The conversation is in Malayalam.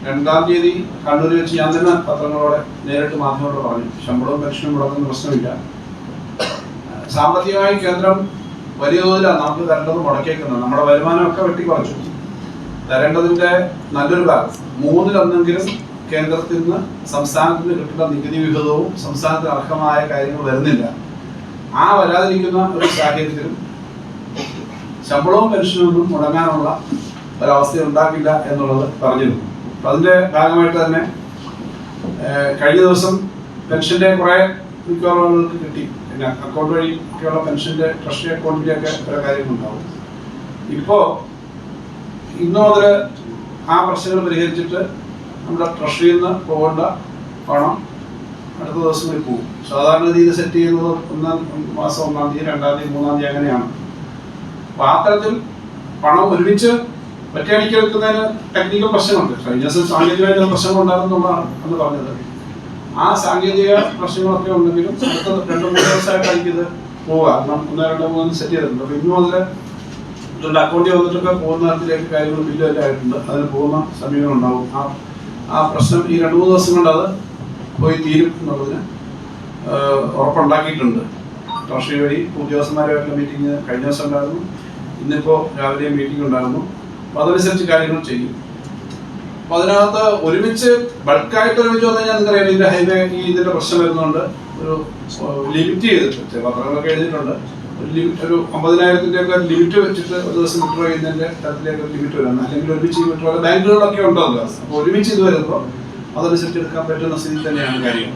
2-ാം തീയതി കണ്ണൂർ വെച്ച് ഞാൻ തന്നെ പത്രങ്ങളോടെ നേരിട്ട് മാധ്യമങ്ങളോട് പറഞ്ഞു, ശമ്പളവും പെൻഷനും മുടങ്ങുന്ന പ്രശ്നമില്ല. സാമ്പത്തികമായി കേന്ദ്രം വലിയ തോതിലാണ് നമുക്ക് തരേണ്ടത് മുടക്കിയേക്കുന്നത്. നമ്മുടെ വരുമാനമൊക്കെ വെട്ടിക്കുറച്ചു. തരേണ്ടതിന്റെ നല്ലൊരു ഭാഗം 3-1 കേന്ദ്രത്തിൽ നിന്ന് സംസ്ഥാനത്തിന് കിട്ടുന്ന നികുതി വിഹിതവും സംസ്ഥാനത്തിന് അർഹമായ കാര്യങ്ങൾ വരുന്നില്ല. ആ വരാതിരിക്കുന്ന ഒരു സാഹചര്യത്തിലും ശമ്പളവും പെൻഷനൊന്നും മുടങ്ങാനുള്ള ഒരവസ്ഥ ഉണ്ടാക്കില്ല എന്നുള്ളത് പറഞ്ഞിരുന്നു. അപ്പം അതിന്റെ ഭാഗമായിട്ട് തന്നെ കഴിഞ്ഞ ദിവസം പെൻഷന്റെ കുറെ മിക്കവാറുകൾക്ക് കിട്ടി. പിന്നെ അക്കൗണ്ട് വഴി ഒക്കെയുള്ള പെൻഷന്റെ ട്രഷറി അക്കൗണ്ടിന്റെയൊക്കെ പല കാര്യങ്ങളുണ്ടാവും. ഇപ്പോൾ ഇന്നു മുതൽ ആ പ്രശ്നങ്ങൾ പരിഹരിച്ചിട്ട് നമ്മുടെ ട്രഷറിയിൽ നിന്ന് പോകേണ്ട പണം അടുത്ത ദിവസങ്ങളിൽ പോകും. സാധാരണ രീതിയിൽ സെറ്റ് ചെയ്യുന്നത് 1 മാസം 1-ാം തീയതി, 2-ാം തീയതി, 3-ാം തീയതി അങ്ങനെയാണ്. അപ്പോൾ ആ തരത്തിൽ പണം ഒരുമിച്ച് ഒറ്റയടിക്ക് എടുക്കുന്നതിന് ടെക്നിക്കൽ പ്രശ്നമുണ്ട്. കഴിഞ്ഞ ദിവസം സാങ്കേതികമായ ചില പ്രശ്നങ്ങൾ ഉണ്ടാകുന്നതാണ് എന്ന് പറഞ്ഞത്. ആ സാങ്കേതിക പ്രശ്നങ്ങളൊക്കെ ഉണ്ടെങ്കിലും അടുത്ത 2-3 ദിവസമായിട്ടായിരിക്കും ഇത് പോവുക. 1, 2, 3 സെറ്റ് ചെയ്തിട്ടുണ്ട്. അപ്പോൾ ഇന്നു മുതൽ ഇതുകൊണ്ട് അക്കൗണ്ടിൽ വന്നിട്ടൊക്കെ പോകുന്ന തരത്തിലേക്ക് കാര്യങ്ങൾ ബില്ലും എല്ലാം ആയിട്ടുണ്ട്. അതിന് പോകുന്ന സമീപനം ഉണ്ടാവും. ആ പ്രശ്നം ഈ 2-3 ദിവസം കൊണ്ട് അത് പോയി തീരും എന്നുള്ളതിന് ഉറപ്പുണ്ടാക്കിയിട്ടുണ്ട്. ട്രഷറി വഴി ഉദ്യോഗസ്ഥന്മാരുമായിട്ടുള്ള മീറ്റിംഗ് കഴിഞ്ഞ ദിവസം ഉണ്ടായിരുന്നു. ഇന്നിപ്പോൾ രാവിലെ മീറ്റിംഗ് ഉണ്ടായിരുന്നു. അപ്പോൾ അതനുസരിച്ച് കാര്യങ്ങൾ ചെയ്യും. അപ്പോൾ അതിനകത്ത് ഒരുമിച്ച് ബൾക്കായിട്ട് ഒരുമിച്ച് വന്നു കഴിഞ്ഞാൽ നിങ്ങൾക്കറിയാം, ഇതിന്റെ ഹൈവേ ഇതിന്റെ പ്രശ്നം വരുന്നതുകൊണ്ട് ഒരു ലിമിറ്റ് ചെയ്തിട്ട് പത്രങ്ങളൊക്കെ എഴുതിയിട്ടുണ്ട്. ഒരു 50,000-ന്റെ ഒക്കെ ലിമിറ്റ് വെച്ചിട്ട് ഒരു ദിവസം വിഡ്രോ ചെയ്യുന്നതിന്റെ തരത്തിലേക്ക് ഒരു ലിമിറ്റ് വരണം. അല്ലെങ്കിൽ ഒരുമിച്ച് വിഡ്രോ ബാങ്കുകളൊക്കെ ഉണ്ടോ. അപ്പോൾ ഒരുമിച്ച് ഇത് വരുമ്പോൾ അതനുസരിച്ച് എടുക്കാൻ പറ്റുന്ന സ്ഥിതി തന്നെയാണ് കാര്യം.